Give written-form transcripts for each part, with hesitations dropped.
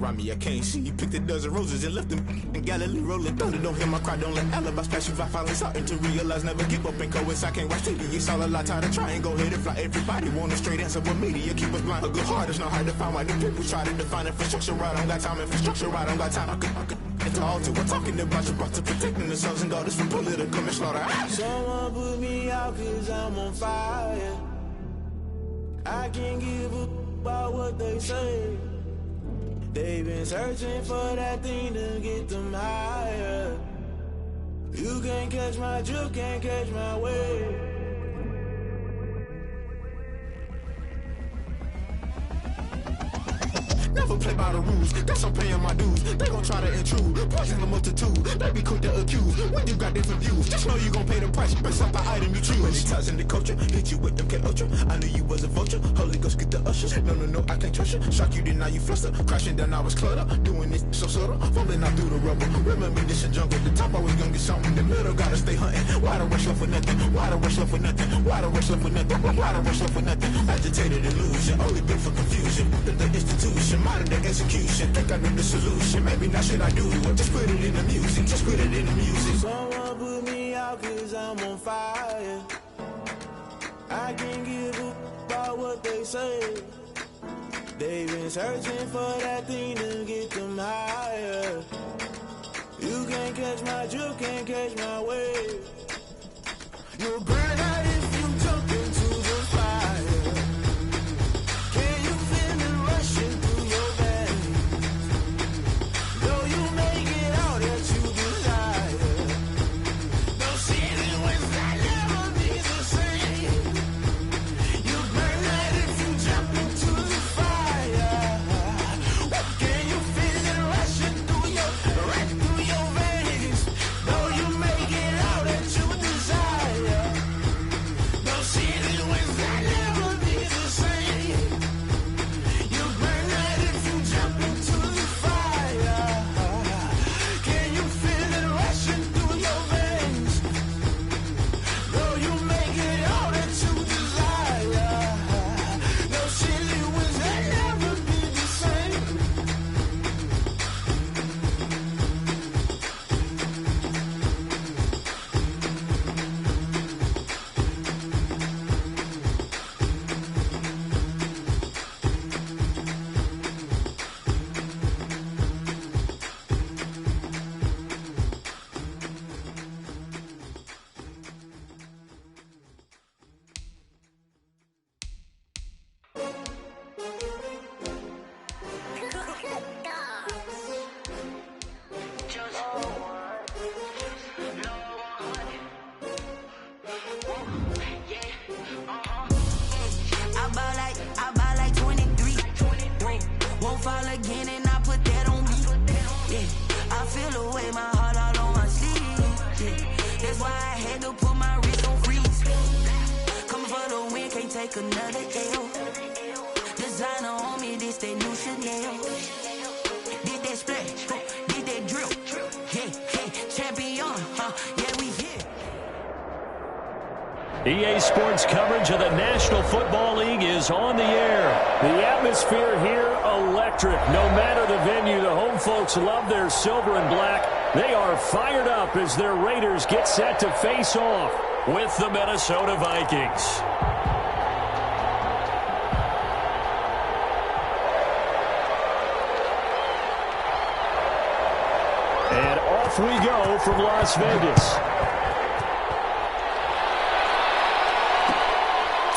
around me, I can't see. He picked a dozen roses and left them in Galilee rolling thunder. Don't hear my cry, don't let alibis pass you by. Finally starting to realize, never give up and coincide. Can't watch TV, it's all a lot. Tired of trying, go ahead and fly. Everybody want a straight answer, but media keep us blind. A good heart is not hard to find. Why the people try to define infrastructure right? I don't got time, infrastructure right, I don't got time. I could into altar. We're talking about you, brought to protecting the sons and daughters from political slaughter. Someone put me out cause I'm on fire. I can't give a about what they say. They've been searching for that thing to get them higher. You can't catch my drift, can't catch my wave. Never play by the rules, guess I'm paying my dues. They gon' try to intrude, poison the multitude. They be quick to accuse, when you got different views. Just know you gon' pay the price, based off the item you choose. Many times in the culture, hit you with them K-Ultra. I knew you was a vulture, Holy Ghost get the ushers. No, I can't trust you. Shock you, then now you fluster. Crashing down, I was cluttered. Doing this so subtle, falling out through the rubble. Remember this in jungle, the top always gonna get something. The middle gotta stay hunting. Why the rush left for nothing? Why the rush left for nothing? Why the rush left for nothing? Why the rush left for nothing? Agitated illusion, only built for confusion. The institution, modern day execution. Think I knew the solution. Maybe now should I do it? Just put it in the music. Just put it in the music. Someone put me out cause I'm on fire. I can't give a about what they say. They've been searching for that thing to get them higher. You can't catch my drift, can't catch my wave. You'll burn out if you jump into the fire. Can you feel it rushing through your veins? Though you may get all that you desire, no city was not never be the same. You burn out if you jump into the fire. Can you feel it rushing through your veins? Though you may get all that you desire, no city was not never be the same. You burn out if you jump into the fire. Can you feel it rushing through your veins? Though you may get all that you desire, no city was not never be the same. I buy like 23. Won't fall again and I put that on me. Yeah, I feel the way, my heart all on my sleeve. Yeah, that's why I had to put my wrist on freeze. Coming for the win, can't take another L. Designer on me, this that new Chanel. Did that splash, did that drill. Yeah, champion, yeah, we here. EA Sports coverage of the National Football League is on the air. The atmosphere here, electric. No matter the venue, the home folks love their silver and black. They are fired up as their Raiders get set to face off with the Minnesota Vikings. And off we go from Las Vegas.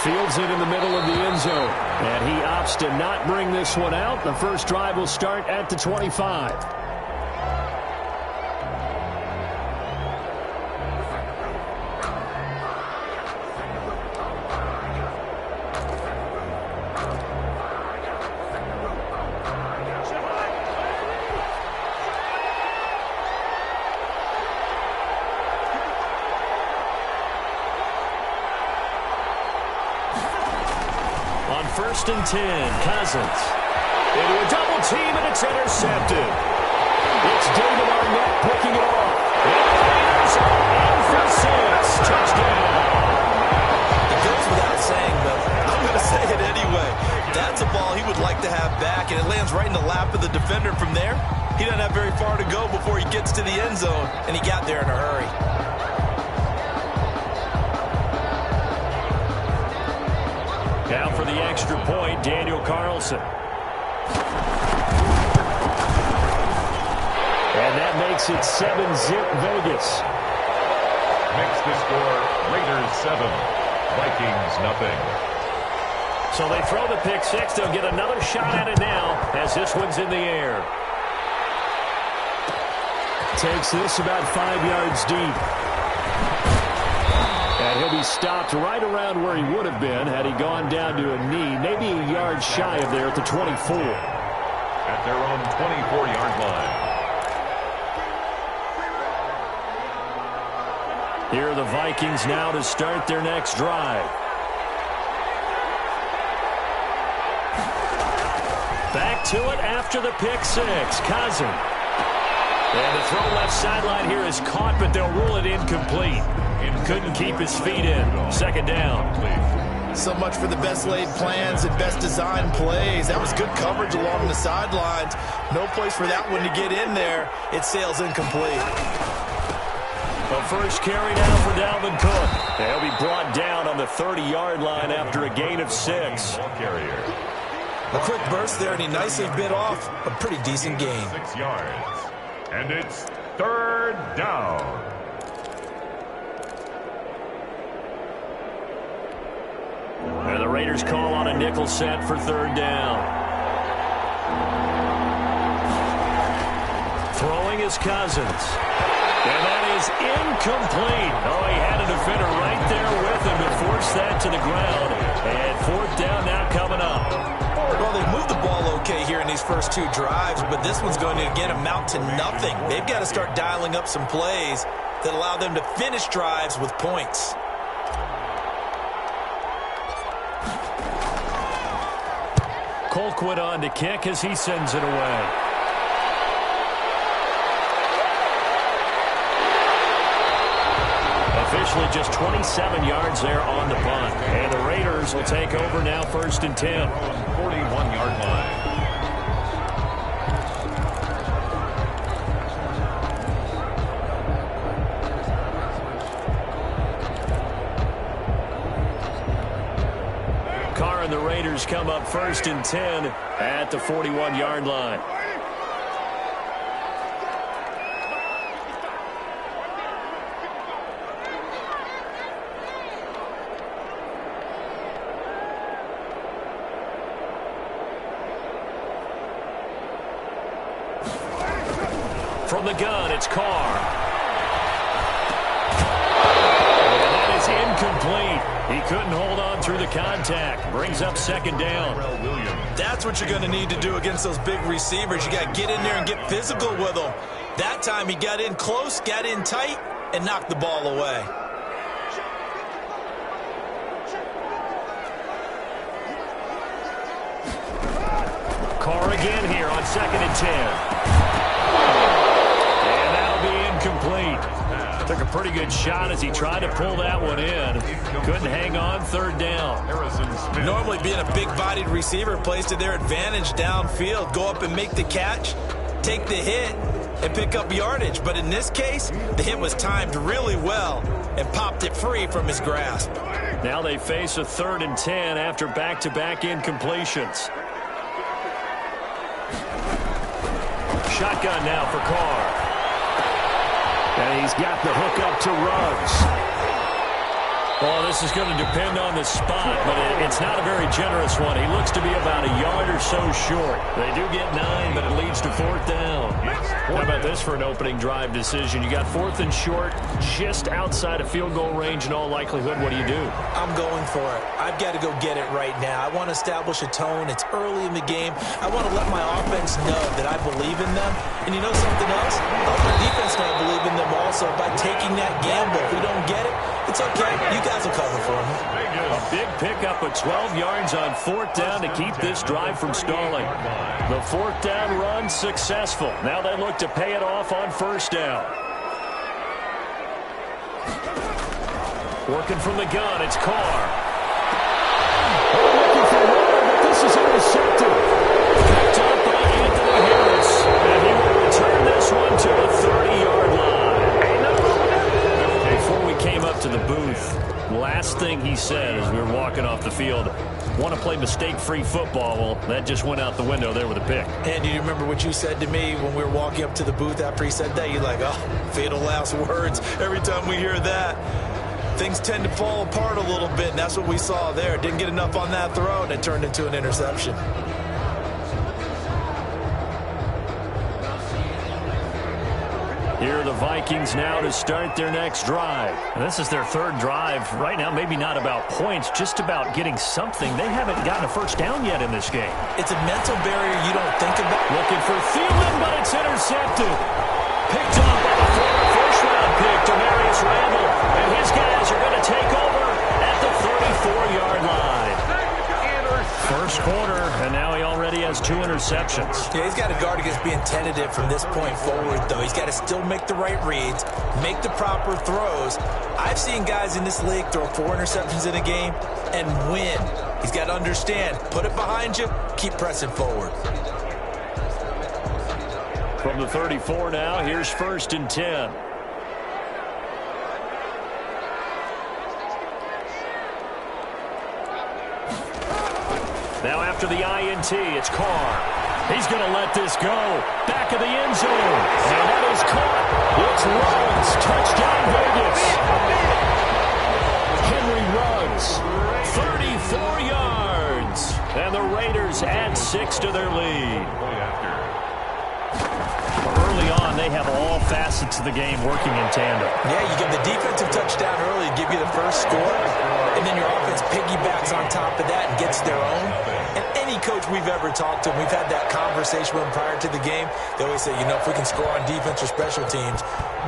Fields it in the middle of the end zone. And he opts to not bring this one out. The first drive will start at the 25. First and 10, Cousins. Into a double team, and it's intercepted. It's David Arnett picking it off. And the Raiders are in for 6. Touchdown. It goes without saying, but I'm going to say it anyway. That's a ball he would like to have back, and it lands right in the lap of the defender from there. He doesn't have very far to go before he gets to the end zone, and he got there in a hurry. Now for the extra point, Daniel Carlson. And that makes it 7-zip Vegas. Makes the score Raiders 7, Vikings nothing. So they throw the pick six. They'll get another shot at it now as this one's in the air. Takes this about 5 yards deep. And he'll be stopped right around where he would have been had he gone down to a knee, maybe a yard shy of there at the 24. At their own 24-yard line. Here are the Vikings now to start their next drive. Back to it after the pick six. Cousin. And the throw left sideline here is caught, but they'll rule it incomplete. Couldn't keep his feet in. Second down. So much for the best laid plans and best designed plays. That was good coverage along the sidelines. No place for that one to get in there. It sails incomplete. The first carry now for Dalvin Cook. He'll be brought down on the 30-yard line after a gain of 6. Carrier. A quick burst there, and he nicely bit off a pretty decent gain. 6 yards. And it's third down. And the Raiders call on a nickel set for third down. Throwing is Cousins. And that is incomplete. Oh, he had a defender right there with him to force that to the ground. And fourth down now coming up. Well, they've moved the ball okay here in these first 2 drives, but this one's going to, again, amount to nothing. They've got to start dialing up some plays that allow them to finish drives with points. Colquitt on to kick as he sends it away. Officially just 27 yards there on the punt. And the Raiders will take over now first and 10. 41-yard line. Carr and the Raiders come up first and 10 at the 41-yard line. From the gun, it's Carr. And that is incomplete. He couldn't hold on through the contact. Brings up second down. That's what you're going to need to do against those big receivers. You got to get in there and get physical with them. That time he got in close, got in tight, and knocked the ball away. Carr again here on second and 10. Complete. Took a pretty good shot as he tried to pull that one in. Couldn't hang on third down. Normally being a big-bodied receiver plays to their advantage downfield. Go up and make the catch, take the hit, and pick up yardage. But in this case, the hit was timed really well and popped it free from his grasp. Now they face a third and 10 after back-to-back incompletions. Shotgun now for Carr. And he's got the hook up to Ruggs. Well, this is going to depend on the spot, but it's not a very generous one. He looks to be about a yard or so short. They do get 9, but it leads to fourth down. How about this for an opening drive decision? You got fourth and short, just outside of field goal range in all likelihood. What do you do? I'm going for it. I've got to go get it right now. I want to establish a tone. It's early in the game. I want to let my offense know that I believe in them. And you know something else? I want my defense to believe in them also by taking that gamble. If we don't get it, it's okay. You guys will cover for me. A big pickup of 12 yards on fourth down to keep this drive from stalling. The fourth down run successful. Now they look to pay it off on first down. Working from the gun, it's Carr. Looking for more, but this is intercepted. Picked up by Anthony Harris. And he will return this one to the 30-yard line. Before we came up to the booth, last thing he said as we were walking off the field, want to play mistake-free football. Well, that just went out the window there with a pick. And do you remember what you said to me when we were walking up to the booth after he said that? You're like, oh, fatal last words. Every time we hear that, things tend to fall apart a little bit, and that's what we saw there. Didn't get enough on that throw, and it turned into an interception. Here are the Vikings now to start their next drive. And this is their third drive. Right now, maybe not about points, just about getting something. They haven't gotten a first down yet in this game. It's a mental barrier you don't think about. Looking for Thielen, but it's intercepted. Picked up by the former first-round pick, Demarius Randall. And his guys are going to take over at the 34-yard line. First quarter, and now he already has 2 interceptions. Yeah, he's got to guard against being tentative from this point forward, though. He's got to still make the right reads, make the proper throws. I've seen guys in this league throw 4 interceptions in a game and win. He's got to understand, put it behind you, keep pressing forward. From the 34 now, here's 1st and 10. Now after the INT, it's Carr. He's going to let this go. Back of the end zone. And that is caught. It's Ruggs. Touchdown Vegas. Henry Ruggs. 34 yards. And the Raiders add 6 to their lead. Early on, they have all facets of the game working in tandem. Yeah, you give the defensive touchdown early, give you the first score, and then your offense piggybacks on top of that and gets their own. And any coach we've ever talked to, we've had that conversation with them prior to the game, they always say, you know, if we can score on defense or special teams,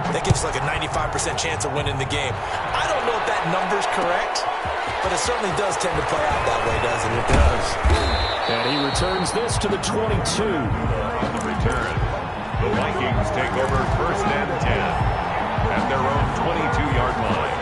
that gives us like a 95% chance of winning the game. I don't know if that number's correct, but it certainly does tend to play out that way, doesn't it? It does. And he returns this to the 22. On the return, the Vikings take over 1st and 10 at their own 22-yard line.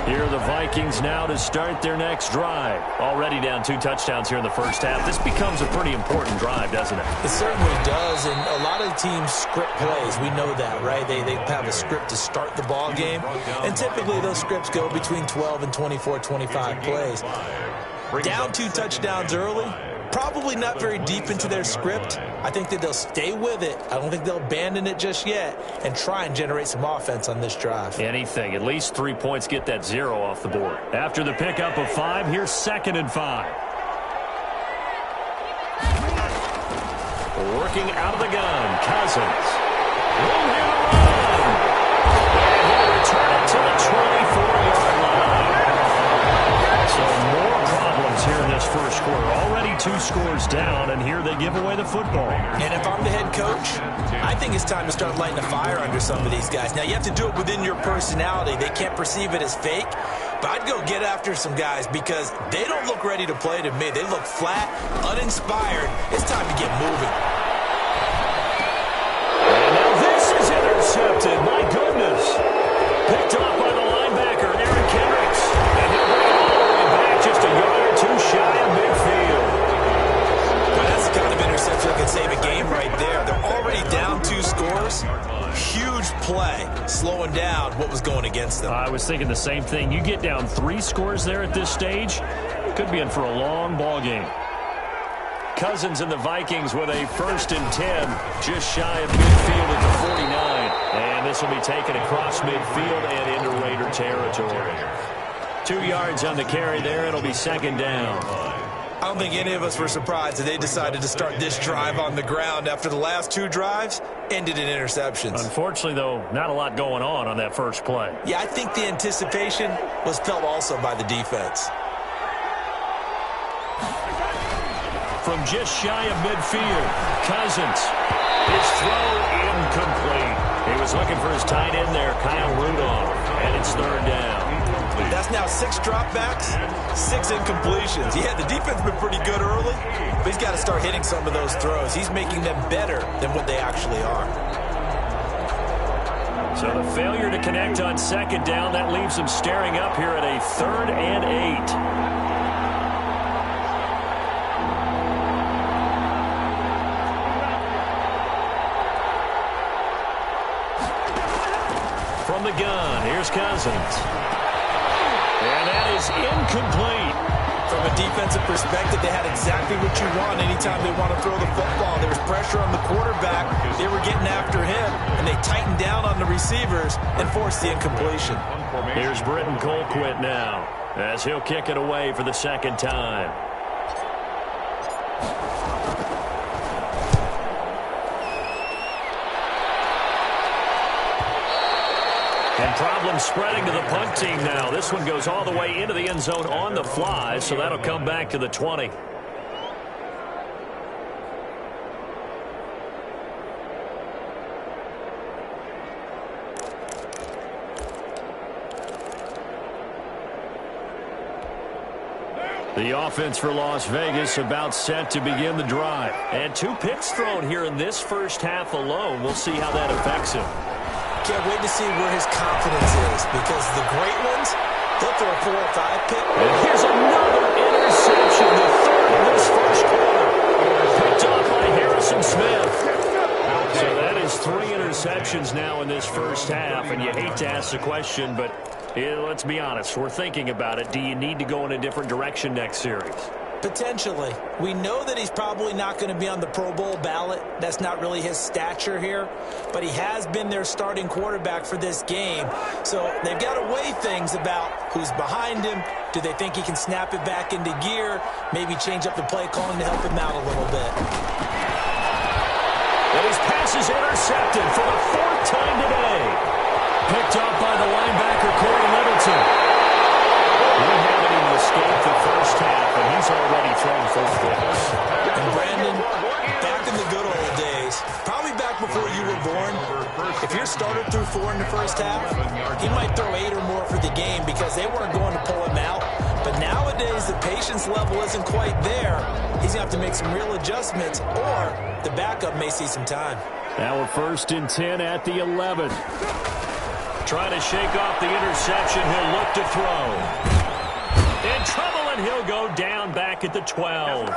Here are the Vikings now to start their next drive. Already down 2 touchdowns here in the first half. This becomes a pretty important drive, doesn't it? It certainly does, and a lot of teams script plays. We know that, right? They have a script to start the ball game, and typically those scripts go between 12 and 24, 25 plays. Down 2 touchdowns early, probably not very deep into their script. I think that they'll stay with it. I don't think they'll abandon it just yet and try and generate some offense on this drive. Anything. At least 3 points, get that 0 off the board. After the pickup of 5, here's 2nd and 5. Working out of the gun, Cousins. Room here to run. And he'll return it to the 24-yard line. So more problems here in this first quarter. Already 2 scores down, and here they give away the football. And if I'm the head coach, I think it's time to start lighting a fire under some of these guys. Now, you have to do it within your personality. They can't perceive it as fake. But I'd go get after some guys because they don't look ready to play to me. They look flat, uninspired. It's time to get moving. And now this is intercepted. My goodness. Picked off by the linebacker, Eric Kendricks. And he'll bring it all the way back just a yard or 2 shy of midfield. But that's the kind of interception that can save a game right there. They're already down 2 scores. Huge play, slowing down what was going against them. I was thinking the same thing. You get down 3 scores there at this stage, could be in for a long ball game. Cousins and the Vikings with a 1st and 10, just shy of midfield at the 49. And this will be taken across midfield and into Raider territory. 2 yards on the carry there. It'll be 2nd down. I don't think any of us were surprised that they decided to start this drive on the ground after the last 2 drives ended in interceptions. Unfortunately, though, not a lot going on that first play. Yeah, I think the anticipation was felt also by the defense. From just shy of midfield, Cousins. His throw incomplete. He was looking for his tight end there, Kyle Rudolph, and it's 3rd down. That's now 6 dropbacks, 6 incompletions. Yeah, the defense has been pretty good early, but he's got to start hitting some of those throws. He's making them better than what they actually are. So the failure to connect on second down, that leaves them staring up here at a 3rd and 8. From the gun, here's Cousins. And that is incomplete. From a defensive perspective, they had exactly what you want anytime they want to throw the football. There was pressure on the quarterback. They were getting after him, and they tightened down on the receivers and forced the incompletion. Here's Britton Colquitt now, as he'll kick it away for the second time. And problems spreading to the punt team now. This one goes all the way into the end zone on the fly, so that'll come back to the 20. The offense for Las Vegas about set to begin the drive. And 2 picks thrown here in this first half alone. We'll see how that affects him. Can't wait to see where his confidence is, because the great ones, they'll throw a 4 or 5 pick. And here's another interception, the 3rd of this first quarter. Picked off by Harrison Smith. So that is 3 interceptions now in this first half, and you hate to ask the question, but let's be honest, we're thinking about it. Do you need to go in a different direction next series? Potentially. We know that he's probably not going to be on the Pro Bowl ballot. That's not really his stature here. But he has been their starting quarterback for this game. So they've got to weigh things about who's behind him. Do they think he can snap it back into gear? Maybe change up the play calling to help him out a little bit. And his pass is intercepted for the 4th time today. Picked off by the linebacker, Corey Littleton. We haven't even escaped the first half, and he's already thrown 4 picks. And Brandon, back in the good old days, probably back before you were born, if your starter threw 4 in the first half, he might throw 8 or more for the game because they weren't going to pull him out. But nowadays, the patience level isn't quite there. He's going to have to make some real adjustments, or the backup may see some time. Now a 1st and 10 at the 11. Trying to shake off the interception. He'll look to throw. In trouble, and he'll go down back at the 12.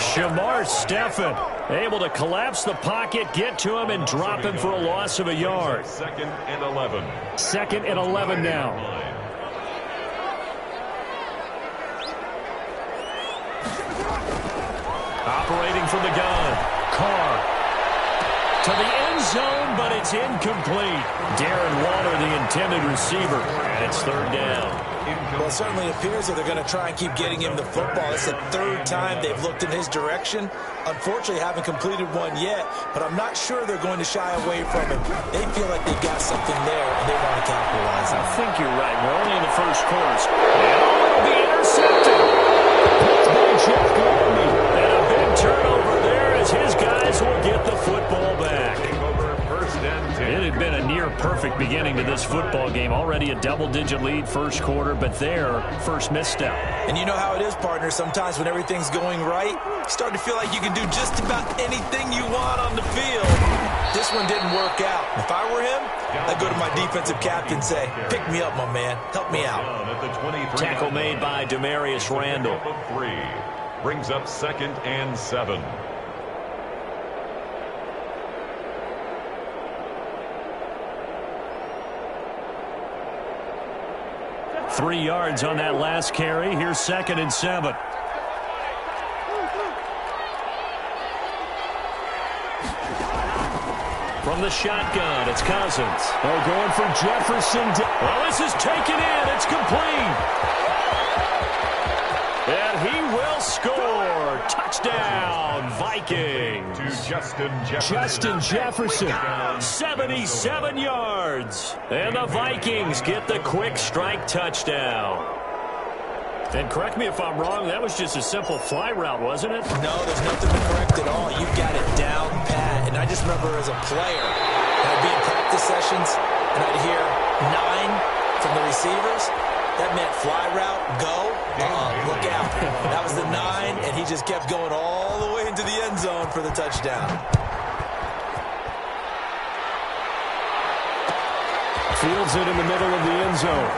Shamar Stephen able to collapse the pocket, get to him, and drop him for a loss of a yard. 2nd and 11. 2nd and 11 now. Operating from the gun. Carr. To the end zone, but it's incomplete. Darren Waller, the intended receiver, and it's 3rd down. Well, it certainly appears that they're going to try and keep getting him the football. It's the 3rd time they've looked in his direction. Unfortunately, haven't completed one yet, but I'm not sure they're going to shy away from him. They feel like they've got something there, and they want to capitalize on it. I think you're right. We're only in the first quarter. And it'll be intercepted. Picked by Jeff Gladney. And a big turnover there as his guys will get the football back. It had been a near-perfect beginning to this football game. Already a double-digit lead first quarter, but their first misstep. And you know how it is, partner. Sometimes when everything's going right, you start to feel like you can do just about anything you want on the field. This one didn't work out. If I were him, I'd go to my defensive captain and say, pick me up, my man. Help me out. Tackle made by Demarius Randall. 3 brings up 2nd and 7. 3 yards on that last carry. Here's 2nd and 7. From the shotgun, it's Cousins. Oh, going for Jefferson. Well, this is taken in. It's complete. And he will score. Touchdown, Vikings. To Justin Jefferson, 77 yards. And the Vikings get the quick strike touchdown. And correct me if I'm wrong, that was just a simple fly route, wasn't it? No, there's nothing to correct at all. You've got it down pat. And I just remember as a player, I'd be in practice sessions, and I'd hear 9 from the receivers. That meant fly route, go, look out. That was the 9, and he just kept going all the way into the end zone for the touchdown. Fields it in the middle of the end zone.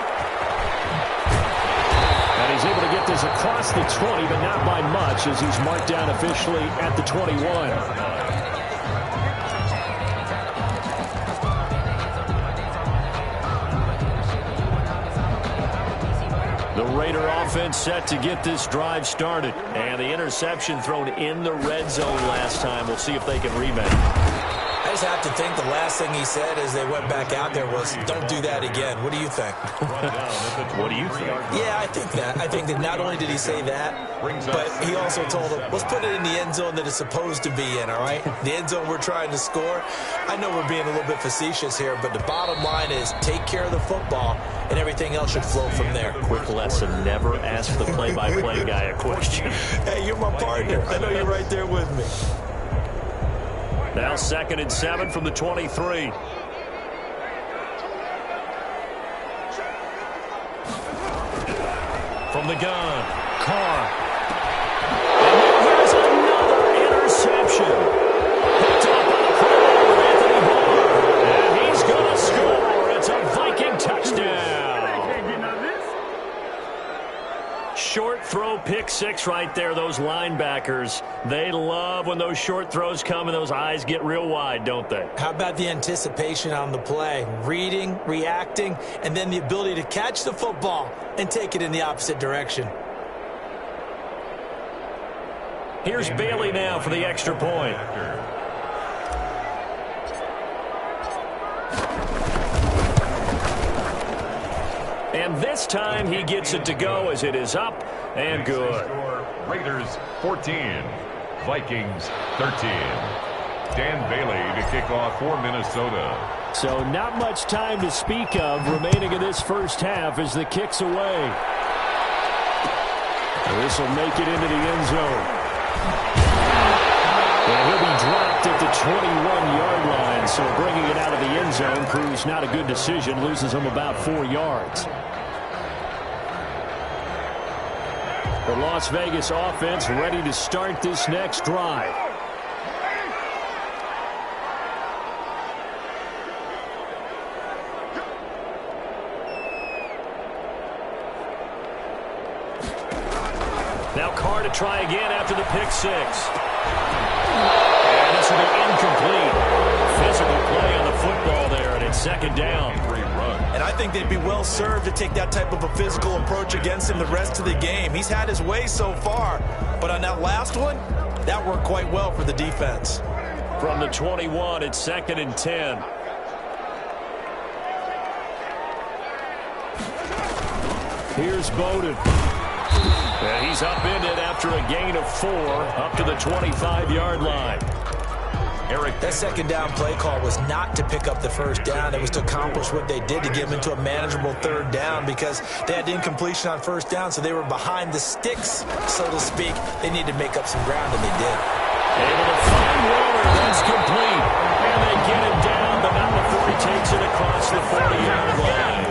And he's able to get this across the 20, but not by much, as he's marked down officially at the 21. The Raider offense set to get this drive started. And the interception thrown in the red zone last time. We'll see if they can rebound. I just have to think the last thing he said as they went back out there was, don't do that again. What do you think? What do you think? Yeah, I think that. I think that not only did he say that, but he also told them, let's put it in the end zone that it's supposed to be in, all right? The end zone we're trying to score. I know we're being a little bit facetious here, but the bottom line is take care of the football, and everything else should flow from there. Quick lesson, never ask the play-by-play guy a question. Hey, you're my partner. I know you're right there with me. Now 2nd and 7 from the 23. From the gun, Carr. And here's another interception. Picked up on a play with Anthony Barr. And he's going to score. It's a Viking touchdown. Short throw, pick six right there. Those linebackers, they love when those short throws come and those eyes get real wide, don't they? How about the anticipation on the play? Reading, reacting, and then the ability to catch the football and take it in the opposite direction. Here's Bailey now for the extra point. And this time he gets it to go as it is up and good. Raiders 14, Vikings 13. Dan Bailey to kick off for Minnesota. So not much time to speak of remaining in this first half as the kick's away. This will make it into the end zone. And he'll be dropped at the 21-yard line, so bringing it out of the end zone proves not a good decision, loses him about 4 yards. The Las Vegas offense ready to start this next drive. Now Carr to try again after the pick six. And this will be incomplete. Physical play on the football there, and it's 2nd down. And I think they'd be well served to take that type of a physical approach against him the rest of the game. He's had his way so far, but on that last one, that worked quite well for the defense. From the 21, it's 2nd and 10. Here's Bowden. And he's up in it after a gain of 4 up to the 25-yard line. That 2nd down play call was not to pick up the 1st down. It was to accomplish what they did to get them into a manageable 3rd down because they had incompletion on 1st down, so they were behind the sticks, so to speak. They needed to make up some ground, and they did. Able to find Waller. That's complete. And they get him down, but not before he takes it across the 40-yard line.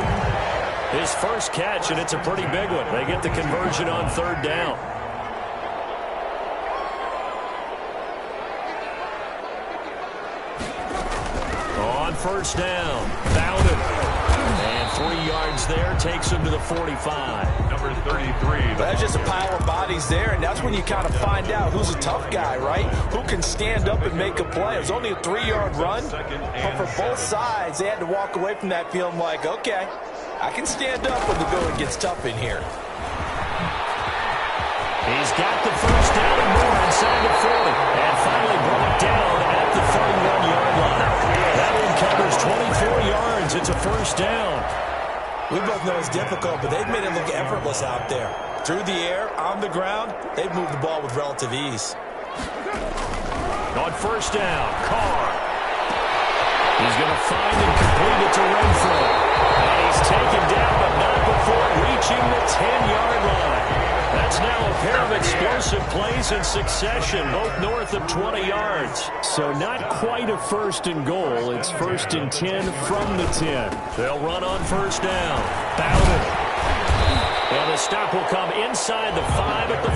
His first catch, and it's a pretty big one. They get the conversion on 3rd down. On 1st down, Bowden. And 3 yards there takes him to the 45. Number 33. That's just a pile of bodies there, and that's when you kind of find out who's a tough guy, right? Who can stand up and make a play. It was only a 3-yard run, but for both sides, they had to walk away from that feeling like, okay, I can stand up when the going gets tough in here. He's got the 1st down and more inside the 40. And finally brought down at the 31-yard line. That one covers 24 yards. It's a 1st down. We both know it's difficult, but they've made it look effortless out there. Through the air, on the ground, they've moved the ball with relative ease. On 1st down, Carr. He's going to find and complete it to Renfro. And he's taken down, but not before reaching the 10-yard line. That's now a pair of explosive plays in succession, both north of 20 yards. So not quite a 1st and goal. It's 1st and 10 from the 10. They'll run on 1st down. Bowden. And the stop will come inside the 5 at the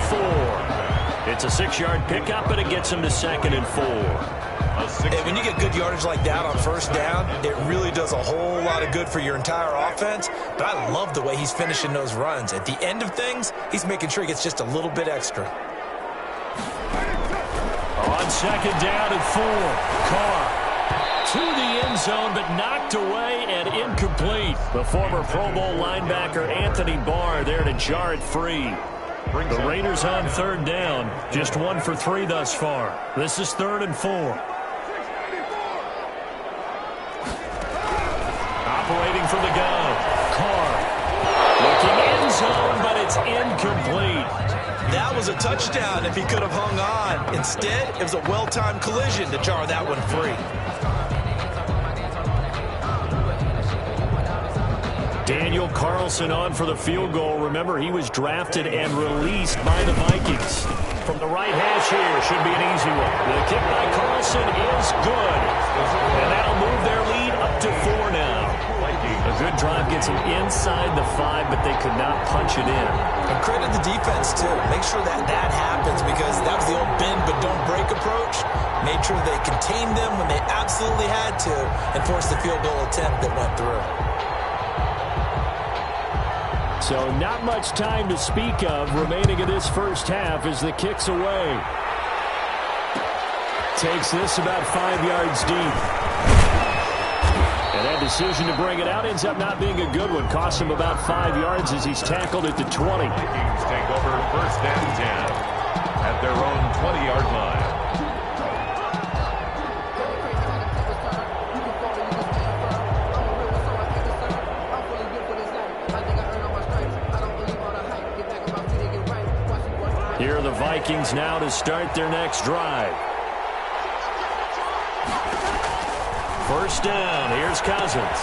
4. It's a 6-yard pickup, and it gets him to 2nd and 4. And when you get good yardage like that on first down, it really does a whole lot of good for your entire offense. But I love the way he's finishing those runs. At the end of things, he's making sure he gets just a little bit extra. On second down and 4, Carr to the end zone, but knocked away and incomplete. The former Pro Bowl linebacker Anthony Barr there to jar it free. The Raiders on third down, just 1 for 3 thus far. This is 3rd and 4. Operating from the gun, Carr looking end zone, but it's incomplete. That was a touchdown if he could have hung on. Instead, it was a well-timed collision to jar that one free. Daniel Carlson on for the field goal. Remember, he was drafted and released by the Vikings. From the right hash here, should be an easy one. The kick by Carlson is good. And that'll move their lead up to 4 now. A good drive gets them inside the 5, but they could not punch it in. And credit the defense, too. Make sure that happens, because that was the old bend but don't break approach. Made sure they contained them when they absolutely had to and forced the field goal attempt that went through. So not much time to speak of remaining in this first half as the kick's away. Takes this about 5 yards deep. And that decision to bring it out ends up not being a good one. Costs him about 5 yards as he's tackled at the 20. Vikings take over 1st and 10 at their own 20-yard line. Here are the Vikings now to start their next drive. First down, here's Cousins.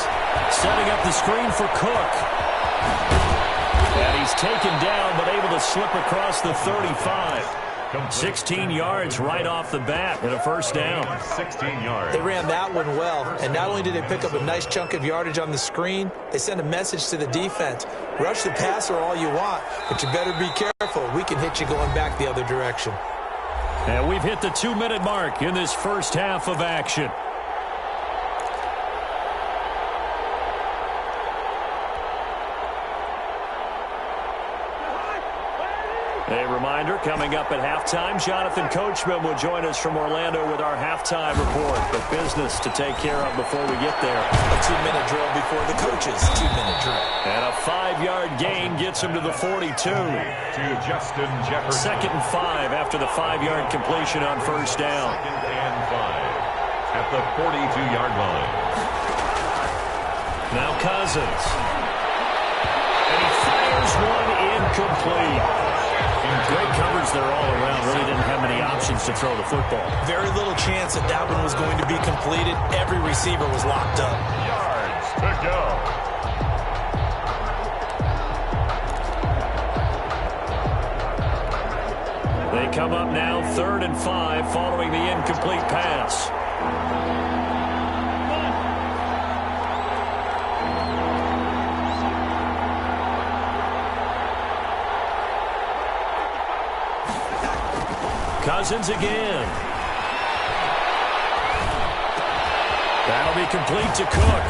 Setting up the screen for Cook. And he's taken down, but able to slip across the 35. 16 yards right off the bat and a first down. 16 yards. They ran that one well, and not only did they pick up a nice chunk of yardage on the screen, they sent a message to the defense. Rush the passer all you want, but you better be careful. We can hit you going back the other direction. And we've hit the 2-minute mark in this first half of action. A reminder, coming up at halftime, Jonathan Coachman will join us from Orlando with our halftime report. But business to take care of before we get there. A 2-minute drill before the coach's 2-minute drill. And a 5-yard gain gets him to the 42. To Justin Jefferson. 2nd and 5 after the 5-yard completion on first down. 2nd and 5 at the 42-yard line. Now Cousins. And he fires one incomplete. Great coverage there all around. Really didn't have many options to throw the football. Very little chance that that one was going to be completed. Every receiver was locked up. Yards to go. They come up now 3rd and 5 following the incomplete pass. Cousins again. That'll be complete to Cook.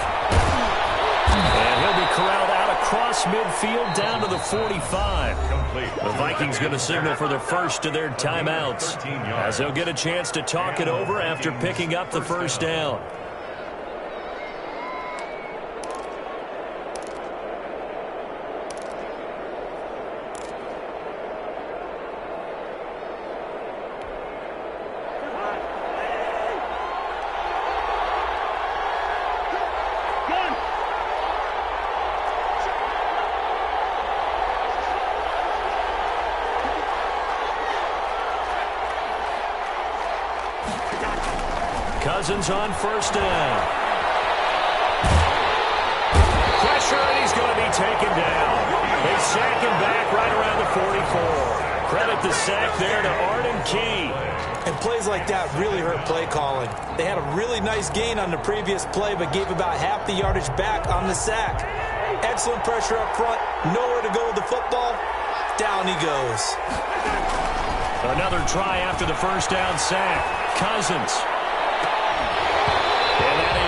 And he'll be corralled out across midfield down to the 45. The Vikings going to signal for the first of their timeouts as they'll get a chance to talk it over after picking up the first down. Cousins on first down. Pressure, and he's going to be taken down. They sack him back right around the 44. Credit the sack there to Arden Key. And plays like that really hurt play calling. They had a really nice gain on the previous play, but gave about half the yardage back on the sack. Excellent pressure up front. Nowhere to go with the football. Down he goes. Another try after the first down sack. Cousins.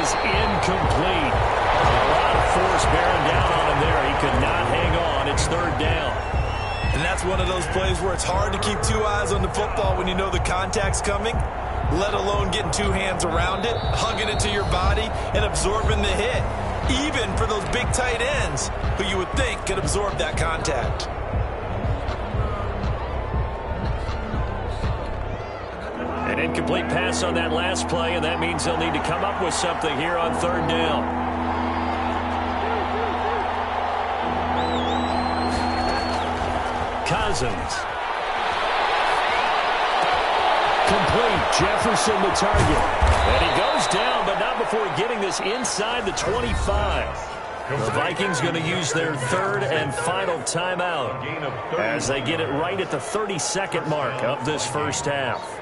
is incomplete. A lot of force bearing down on him there. He could not hang on. It's third down. And that's one of those plays where it's hard to keep two eyes on the football when you know the contact's coming, let alone getting two hands around it, hugging it to your body, and absorbing the hit. Even for those big tight ends who you would think could absorb that contact. An incomplete pass on that last play, and that means they'll need to come up with something here on third down. Cousins. Complete. Jefferson the target. And he goes down, but not before getting this inside the 25. The Vikings going to use their third and final timeout as they get it right at the 32nd mark of this first half.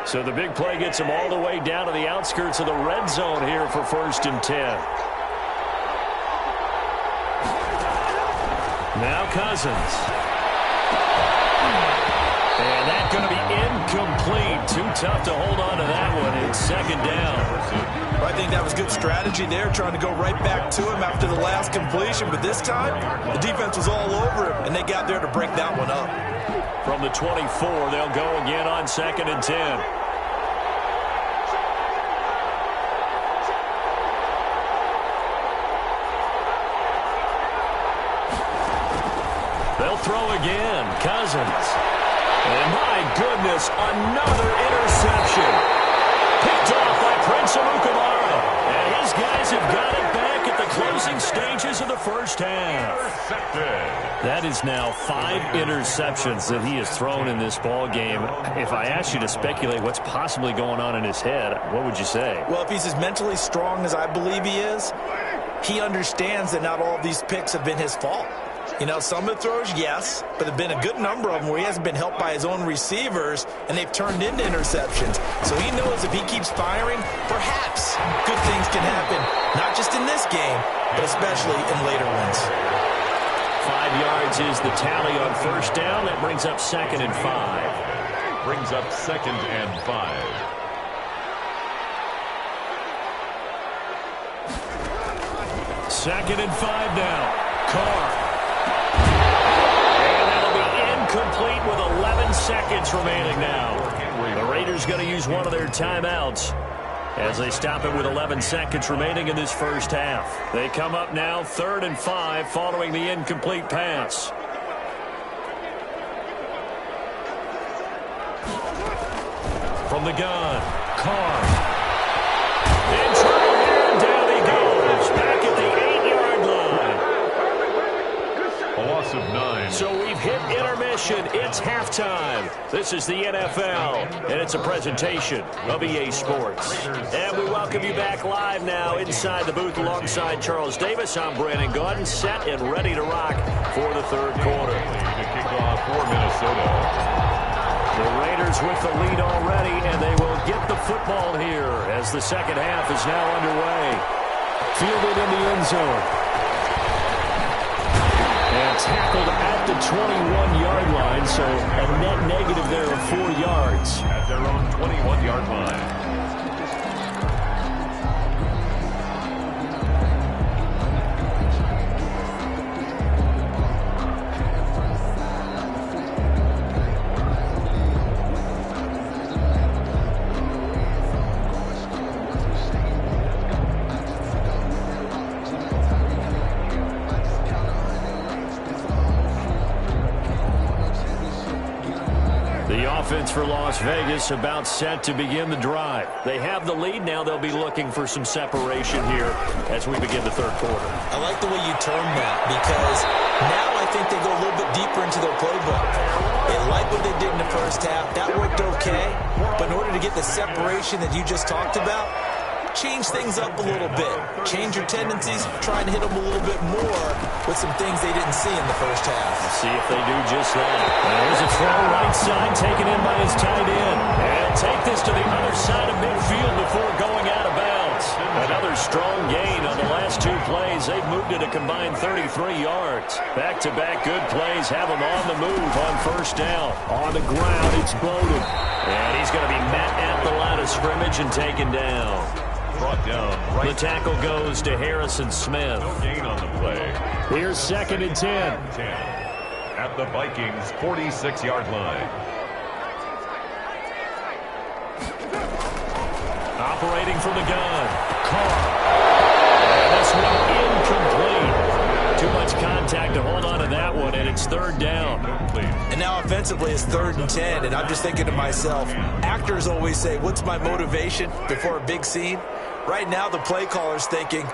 So the big play gets them all the way down to the outskirts of the red zone here for 1st and 10. Now Cousins. And that's going to be incomplete. Too tough to hold on to that one. It's second down. I think that was good strategy there, trying to go right back to him after the last completion. But this time, the defense was all over him, and they got there to break that one up. From the 24, they'll go again on 2nd and 10. They'll throw again. Cousins. And my goodness, another interception. Picked off by Prince Amukamara. And his guys have got it back at the closing stages of the first half. That is now 5 interceptions that he has thrown in this ball game. If I asked you to speculate what's possibly going on in his head, what would you say? Well, if he's as mentally strong as I believe he is, he understands that not all of these picks have been his fault. You know, some of the throws, yes, but there have been a good number of them where he hasn't been helped by his own receivers, and they've turned into interceptions. So he knows if he keeps firing, perhaps good things can happen, not just in this game, but especially in later ones. 5 yards is the tally on first down. That brings up 2nd and 5. Brings up 2nd and 5. Second and 5 now. Carr. Complete with 11 seconds remaining now. The Raiders going to use one of their timeouts as they stop it with 11 seconds remaining in this first half. They come up now 3rd and 5 following the incomplete pass. From the gun, Carr. In trouble here, and down he goes. Back at the 8-yard line. A loss of 9. So we've hit intermission. It's halftime. This is the NFL, and it's a presentation of EA Sports. And we welcome you back live now inside the booth alongside Charles Davis. I'm Brandon Gordon, set and ready to rock for the third quarter. To kick off for Minnesota. The Raiders with the lead already, and they will get the football here as the second half is now underway. Fielded in the end zone. And tackled at the 21-yard line, so a net negative there of 4 yards. At their own 21-yard line. Offense for Las Vegas about set to begin the drive. They have the lead. Now they'll be looking for some separation here as we begin the third quarter. I like the way you term that because now I think they go a little bit deeper into their playbook. They like what they did in the first half. That worked okay. But in order to get the separation that you just talked about, change things up a little bit. Change your tendencies, try and hit them a little bit more with some things they didn't see in the first half. Let's see if they do just that. There's a throw right side taken in by his tight end. And take this to the other side of midfield before going out of bounds. Another strong gain on the last 2 plays. They've moved it a combined 33 yards. Back-to-back good plays have them on the move on first down. On the ground, it's Bowden. And he's going to be met at the line of scrimmage and taken down. Brought down right. The tackle goes to Harrison Smith. No gain on the play. Here's 2nd and 10. At the Vikings' 46-yard line. Operating from the gun. Carr. And this one incomplete. Too much contact to hold on to that one, and it's 3rd down. And now offensively it's 3rd and 10, and I'm just thinking to myself, actors always say, what's my motivation before a big scene? Right now the play caller's thinking,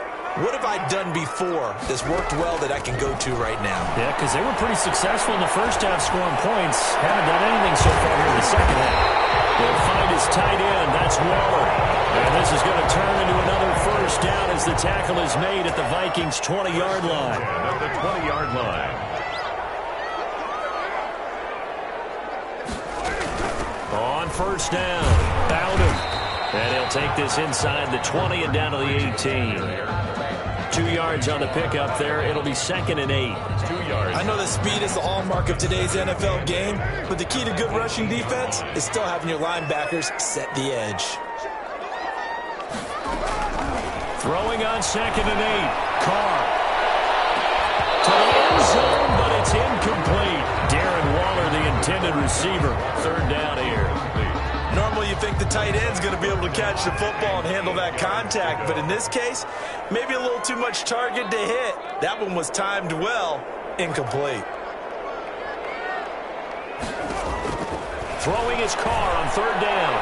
what have I done before that's worked well that I can go to right now? Yeah, because they were pretty successful in the first half scoring points. Haven't done anything so far here in the second half. They'll find his tight end. That's Waller. And this is going to turn into another first down as the tackle is made at the Vikings' 20-yard line. At the 20-yard line. On first down, Bowden. And he'll take this inside the 20 and down to the 18. 2 yards on the pickup there. It'll be 2nd and 8. 2 yards. I know that speed is the hallmark of today's NFL game, but the key to good rushing defense is still having your linebackers set the edge. Throwing on 2nd and 8. Carr. To the end zone, but it's incomplete. Darren Waller, the intended receiver. 3rd down here. Normally you think the tight end's going to be able to catch the football and handle that contact, but in this case, maybe a little too much target to hit. That one was timed well, incomplete. Throwing his Carr on 3rd down.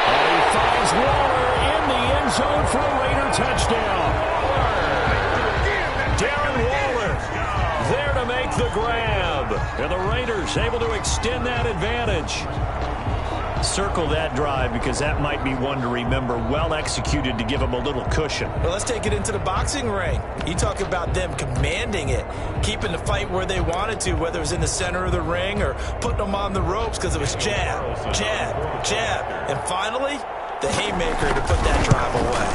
And he finds Waller in the end zone for a Raider touchdown. Darren Waller there to make the grab. And the Raiders able to extend that advantage. Circle that drive because that might be one to remember. Well executed to give them a little cushion. Well, let's take it into the boxing ring. You talk about them commanding it, keeping the fight where they wanted to, whether it was in the center of the ring or putting them on the ropes because it was jab, jab, jab. And finally, the haymaker to put that drive away.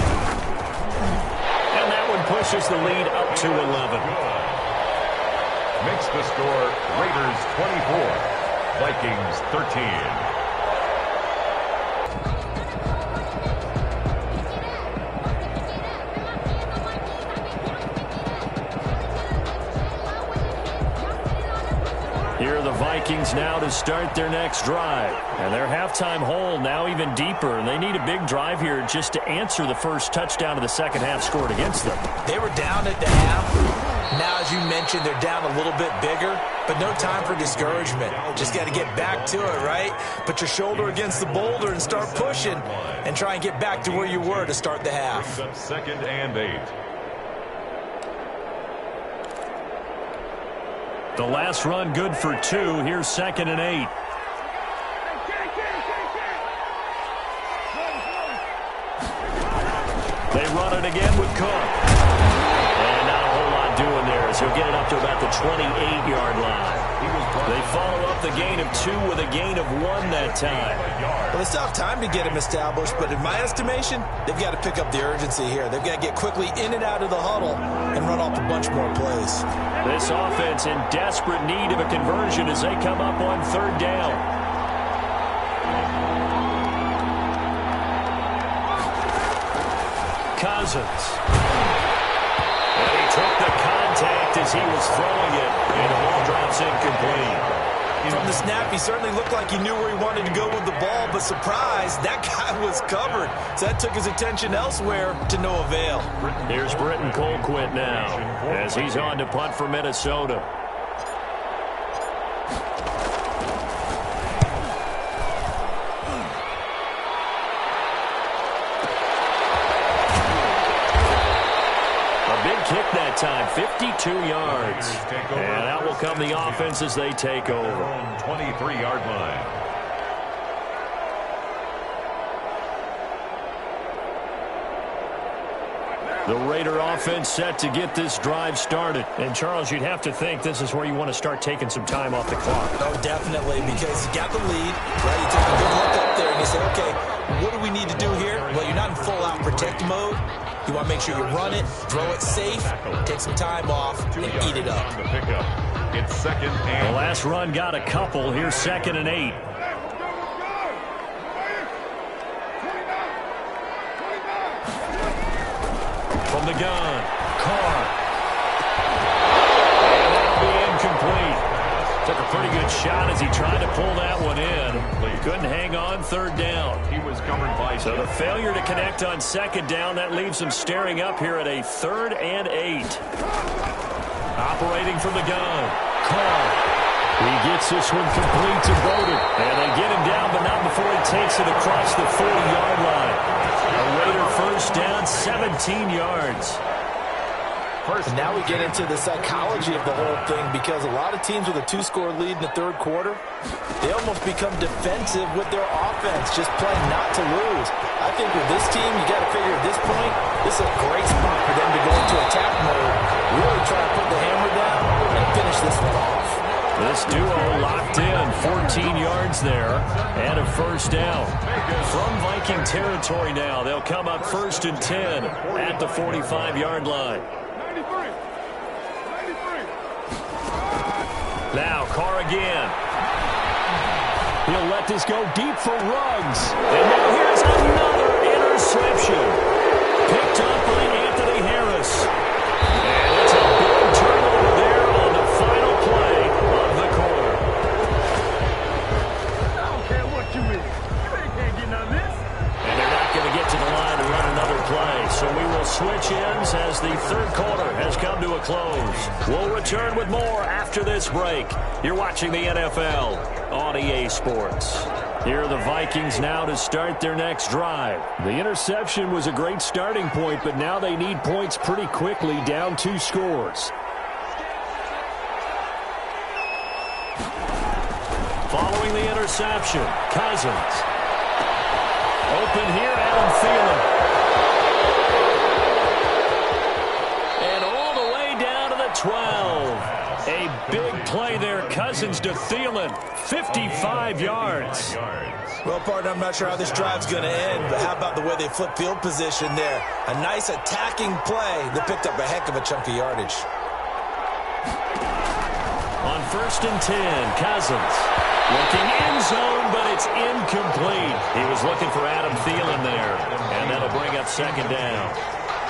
And that one pushes the lead up to 11. Makes the score Raiders 24, Vikings 13. Here are the Vikings now to start their next drive. And their halftime hole now even deeper. And they need a big drive here just to answer the first touchdown of the second half scored against them. They were down at the half. Now, as you mentioned, they're down a little bit bigger, but no time for discouragement. Just got to get back to it, right? Put your shoulder against the boulder and start pushing and try and get back to where you were to start the half. 2nd and 8. The last run good for 2. Here's 2nd and 8. They run it again with Cook. And not a whole lot doing there as he'll get it up to about the 28-yard line. They follow up the gain of 2 with a gain of 1 that time. Well, they still have time to get him established, but in my estimation, they've got to pick up the urgency here. They've got to get quickly in and out of the huddle and run off a bunch more plays. This offense in desperate need of a conversion as they come up on 3rd down. Cousins. And he took the contact as he was throwing it, and the ball drops incomplete. From the snap, he certainly looked like he knew where he wanted to go with the ball, but surprise, that guy was covered. So that took his attention elsewhere to no avail. Here's Britton Colquitt now as he's on to punt for Minnesota. Kick that time, 52 yards. And out will come the offense as they take over. 23-yard line. The Raider offense set to get this drive started. And, Charles, you'd have to think this is where you want to start taking some time off the clock. Oh, definitely, because you got the lead, right? You take a good look up there and you say, okay, what do we need to do here? Well, you're not in full-out protect mode. You want to make sure you run it, throw it safe, take some time off, and eat it up. It's second and... The last run got a couple. Here's 2nd and 8. From the gun, Carr. And that'll be incomplete. Took a pretty good shot as he tried to pull that one in. Couldn't hang on 3rd down. He was covered by... So the failure to connect on 2nd down, that leaves him staring up here at a 3rd and 8. Operating from the gun, Carr. He gets this one complete to Bowden. And they get him down, but not before he takes it across the 40-yard line. A Raider first down, 17 yards. And now we get into the psychology of the whole thing, because a lot of teams with a 2-score lead in the 3rd quarter, they almost become defensive with their offense, just playing not to lose. I think with this team, you got to figure at this point, this is a great spot for them to go into attack mode, really try to put the hammer down and finish this one off. This duo locked in, 14 yards there, and a first down. From Viking territory now, they'll come up 1st and 10 at the 45-yard line. Now, Carr again. He'll let this go deep for Ruggs. And now here's another interception. Picked up by Anthony Harris. And it's a big turnover there on the final play of the quarter. I don't care what you is. You ain't can't get none of this. And they're not going to get to the line to run another play. So we will switch ends as the 3rd quarter has come to a close. We'll return with more after this break. You're watching the NFL on EA Sports. Here are the Vikings now to start their next drive. The interception was a great starting point, but now they need points pretty quickly, down 2 scores. Following the interception, Cousins. Open here, Adam Thielen. And all the way down to the 12. A big play there, Cousins to Thielen, 55 yards. Well, partner, I'm not sure how this drive's going to end, but how about the way they flip field position there? A nice attacking play that picked up a heck of a chunk of yardage. On 1st and 10, Cousins. Looking end zone, but it's incomplete. He was looking for Adam Thielen there, and that'll bring up 2nd down.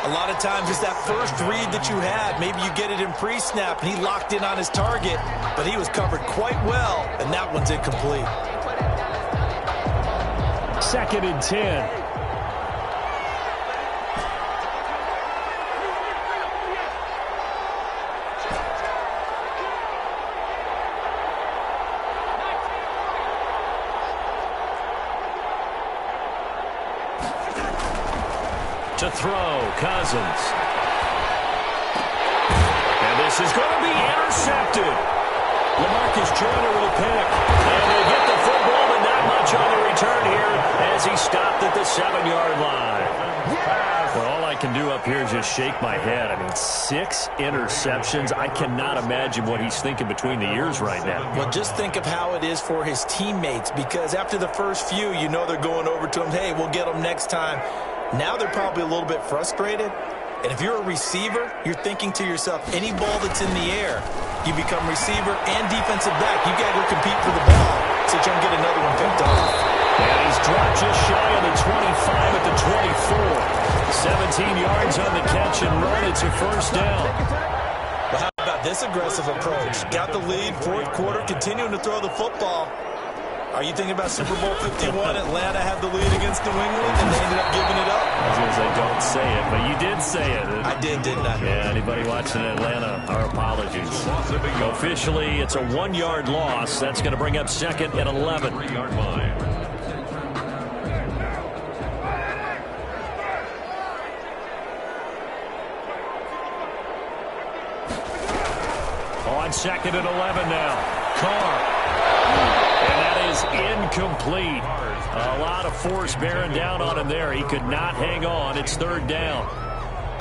A lot of times it's that first read that you had. Maybe you get it in pre-snap, and he locked in on his target, but he was covered quite well, and that one's incomplete. 2nd and 10. To throw, Cousins. And this is going to be intercepted. LaMarcus Joyner with a pick. And they get the football, but not much on the return here as he stopped at the 7-yard line. Well, all I can do up here is just shake my head. I mean, 6 interceptions. I cannot imagine what he's thinking between the ears right now. Well, just think of how it is for his teammates, because after the first few, you know they're going over to him, hey, we'll get them next time. Now they're probably a little bit frustrated. And if you're a receiver, you're thinking to yourself, any ball that's in the air, you become receiver and defensive back. You got to go compete for the ball so you can get another one picked off. And he's dropped just shy of the 25 at the 24. 17 yards on the catch and run. It's a first down. Well, how about this aggressive approach? Got the lead, 4th quarter, continuing to throw the football. Are you thinking about Super Bowl 51? Atlanta had the lead against New England, and they ended up giving it up. I was going to say, don't say it, but you did say it. I did, didn't I? Yeah, anybody watching Atlanta, our apologies. Officially, it's a 1-yard loss. That's going to bring up 2nd and 11. 3-yard line. On 2nd and 11 now. Carr. And that is incomplete. A lot of force bearing down on him there. He could not hang on. It's 3rd down.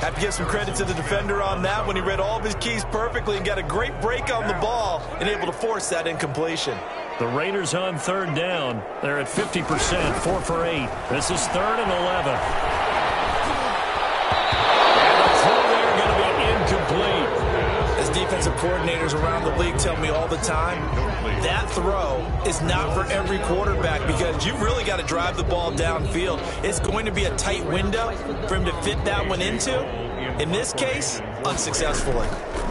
Have to give some credit to the defender on that when he read all of his keys perfectly and got a great break on the ball and able to force that incompletion. The Raiders on third down. They're at 50%, 4 for 8. This is 3rd and 11. And the throw there going to be incomplete. As defensive coordinators around the league tell me all the time, that throw is not for every quarterback because you've really got to drive the ball downfield. It's going to be a tight window for him to fit that one into. In this case, unsuccessfully.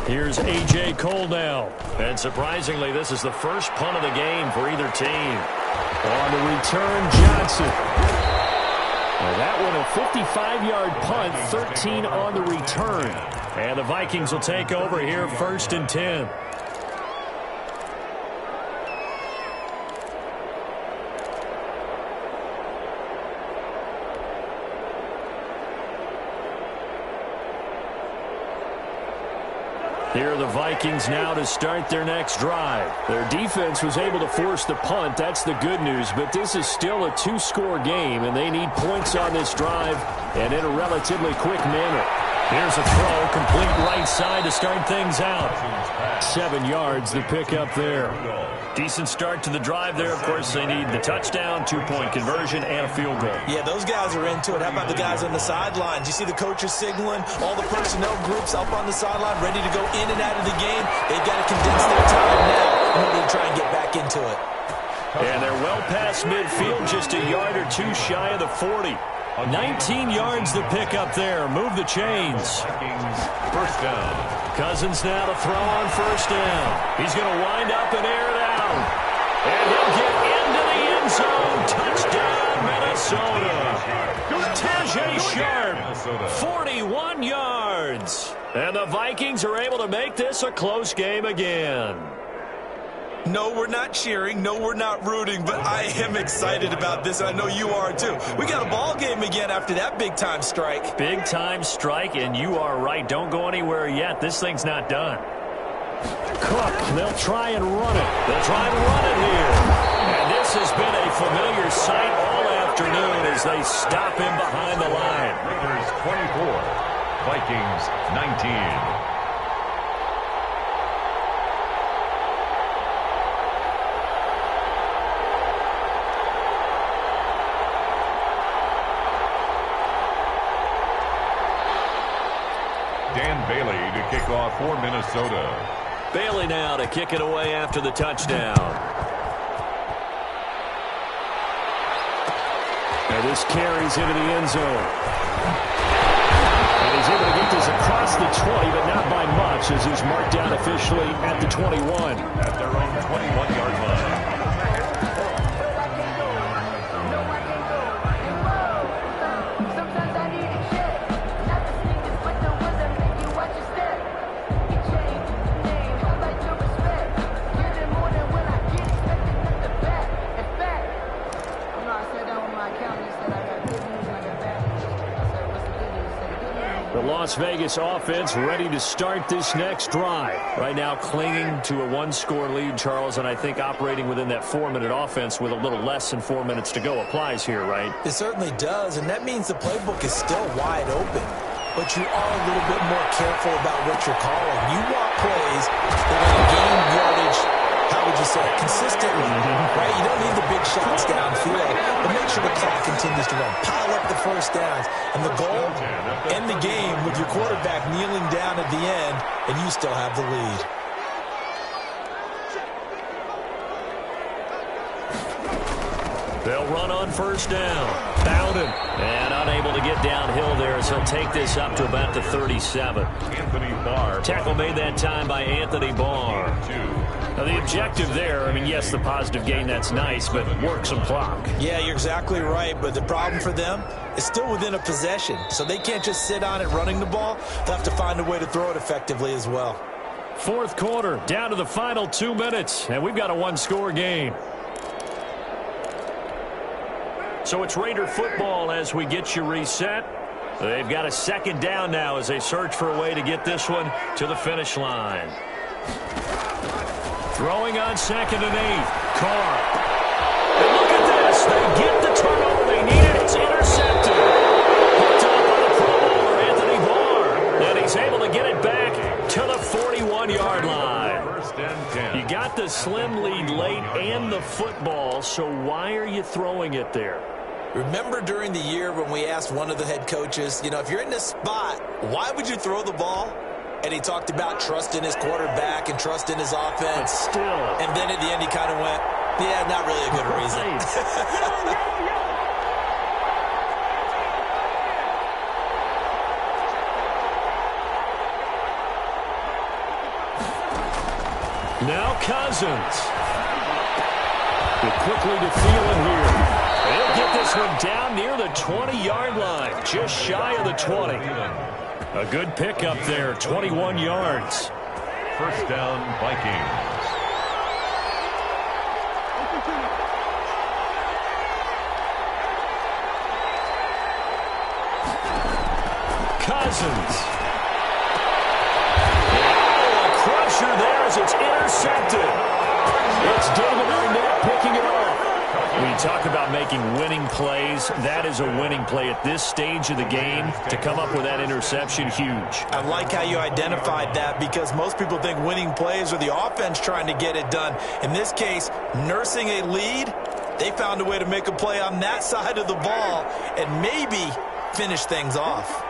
Here's A.J. Cole now. And surprisingly, this is the first punt of the game for either team. On the return, Johnson. Well, that one a 55-yard punt, 13 on the return. And the Vikings will take over here, 1st and 10. Here are the Vikings now to start their next drive. Their defense was able to force the punt. That's the good news. But this is still a 2-score game, and they need points on this drive and in a relatively quick manner. Here's a throw, complete right side to start things out. 7 yards to pick up there. Decent start to the drive there. Of course, they need the touchdown, 2-point conversion, and a field goal. Yeah, those guys are into it. How about the guys on the sidelines? You see the coaches signaling, all the personnel groups up on the sideline, ready to go in and out of the game. They've got to condense their time now in order to try and get back into it. And they're well past midfield, just a yard or two shy of the 40. 19 yards to pick up there. Move the chains. First down. Cousins now to throw on first down. He's going to wind up and air it out. And he'll get into the end zone. Touchdown, Minnesota. Tajay Sharp, 41 yards. And the Vikings are able to make this a close game again. No, we're not cheering. No, we're not rooting. But I am excited about this. I know you are, too. We got a ball game again after that big-time strike. Big-time strike, and you are right. Don't go anywhere yet. This thing's not done. Cook, they'll try and run it. They'll try and run it here. And this has been a familiar sight all afternoon as they stop him behind the line. Raiders 24, Vikings 19. Dan Bailey to kick off for Minnesota. Bailey now to kick it away after the touchdown. And this carries into the end zone. And he's able to get this across the 20, but not by much, as he's marked down officially at the 21. At their own 21-yard line. Las Vegas offense ready to start this next drive. Right now clinging to a 1-score lead, Charles, and I think operating within that 4-minute offense with a little less than 4 minutes to go applies here, right? It certainly does, and that means the playbook is still wide open. But you are a little bit more careful about what you're calling. You want plays that are going to gain yardage, how would you say it, consistently, right? You don't need the big shots downfield, but make sure the clock continues to run. Pile up the first downs. And the goal, end the game with your quarterback kneeling down at the end, and you still have the lead. They'll run on first down. Bowden. And unable to get downhill there as he'll take this up to about the 37. Anthony Barr. Tackle made that time by Anthony Barr. Now the objective there, I mean, yes, the positive gain, that's nice, but work some clock. Yeah, you're exactly right, but the problem for them is still within a possession, so they can't just sit on it running the ball. They'll have to find a way to throw it effectively as well. Fourth quarter, down to the final 2 minutes, and we've got a 1-score game. So it's Raider football as we get you reset. They've got a second down now as they search for a way to get this one to the finish line. Throwing on 2nd and 8. Carr. And look at this. They get the turnover they needed. It's intercepted. Picked up by the Pro Bowler, Anthony Barr. slim lead late and the football, so why are you throwing it there? Remember during the year when we asked one of the head coaches, if you're in this spot, why would you throw the ball? And he talked about trust in his quarterback and trust in his offense. But still. And then at the end he kind of went, yeah, not really a good reason. Now Cousins. They're quickly to Thielen here. They'll get this one down near the 20-yard line, just shy of the 20. A good pickup there, 21 yards. First down, Vikings. Cousins. Oh, a crusher there as it's intercepted. It's David Arnett picking it off. When you talk about making winning plays, that is a winning play at this stage of the game. To come up with that interception, huge. I like how you identified that because most people think winning plays are the offense trying to get it done. In this case, nursing a lead, they found a way to make a play on that side of the ball and maybe finish things off.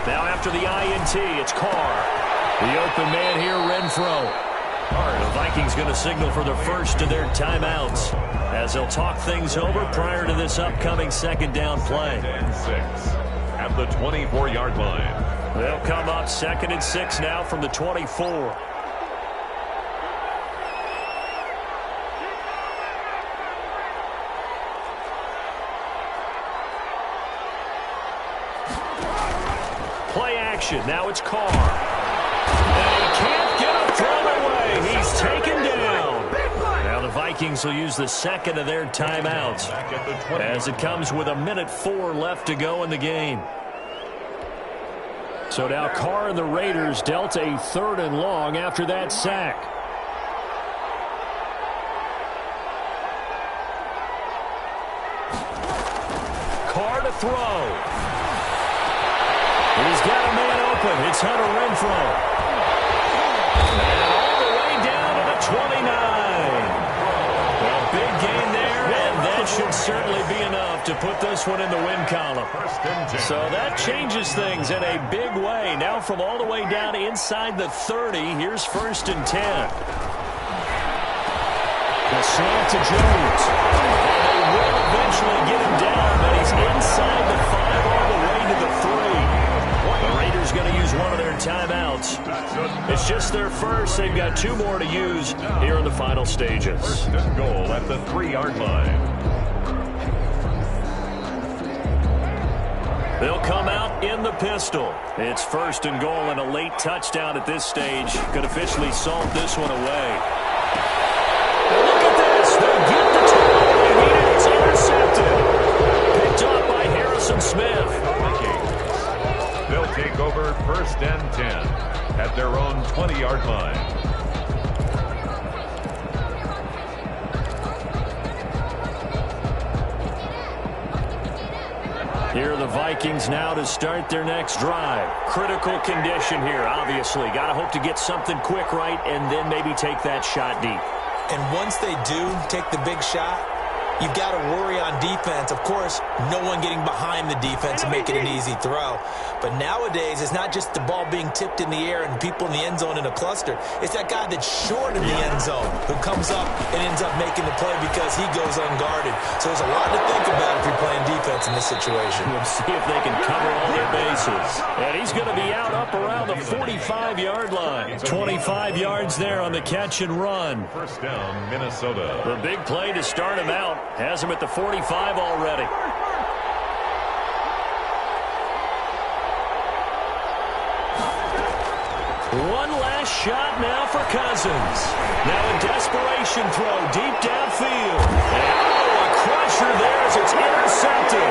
Now after the INT, it's Carr. The open man here, Renfro. The Vikings going to signal for the first of their timeouts as they'll talk things over prior to this upcoming second down play. And 6 at the 24-yard line. They'll come up 2nd and 6 now from the 24. Play action. Now it's Carr. And he can't get a throw away. He's taken down. Now the Vikings will use the second of their timeouts as it comes with 1:04 left to go in the game. So now Carr and the Raiders dealt a 3rd and long after that sack. Carr to throw. He's got a man open. It's Hunter Renfro. And all the way down to the 29. Well, big gain there, and that should certainly be enough to put this one in the win column. So that changes things in a big way. Now from all the way down inside the 30, here's 1st and 10. The slant to Jones. And they will eventually get him down, but he's inside the 5 all the way to the 3. The Raiders going to use one of their timeouts. It's just their first. They've got 2 more to use here in the final stages. 1st and goal at the 3-yard line. They'll come out in the pistol. It's 1st and goal and a late touchdown at this stage. Could officially salt this one away. And look at this. They'll get the tackle. And it's intercepted. Picked up by Harrison Smith. They'll take over 1st and 10 at their own 20-yard line. Here are the Vikings now to start their next drive. Critical condition here, obviously. Got to hope to get something quick right and then maybe take that shot deep. And once they do take the big shot, you've got to worry on defense. Of course, no one getting behind the defense and making an easy throw. But nowadays, it's not just the ball being tipped in the air and people in the end zone in a cluster. It's that guy that's short in the end zone who comes up and ends up making the play because he goes unguarded. So there's a lot to think about if you're playing defense in this situation. We'll see if they can cover all their bases. And he's going to be out up around the 45-yard line. 25 yards there on the catch and run. 1st down, Minnesota. The big play to start him out. Has him at the 45 already. One last shot now for Cousins. Now a desperation throw deep downfield. And a crusher there as it's intercepted.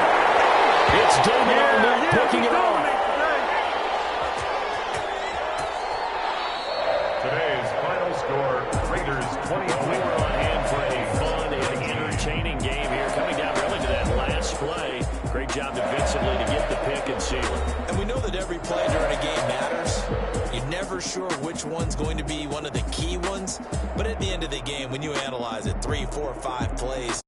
It's David Arnett picking it off. Today's final score, Raiders 24 on hand for a fun and entertaining game here. Coming down really to that last play. Great job defensively to get the pick and seal it. And we know that every play during a game matters. You never for sure which one's going to be one of the key ones. But at the end of the game, when you analyze it, 3, 4, 5 plays,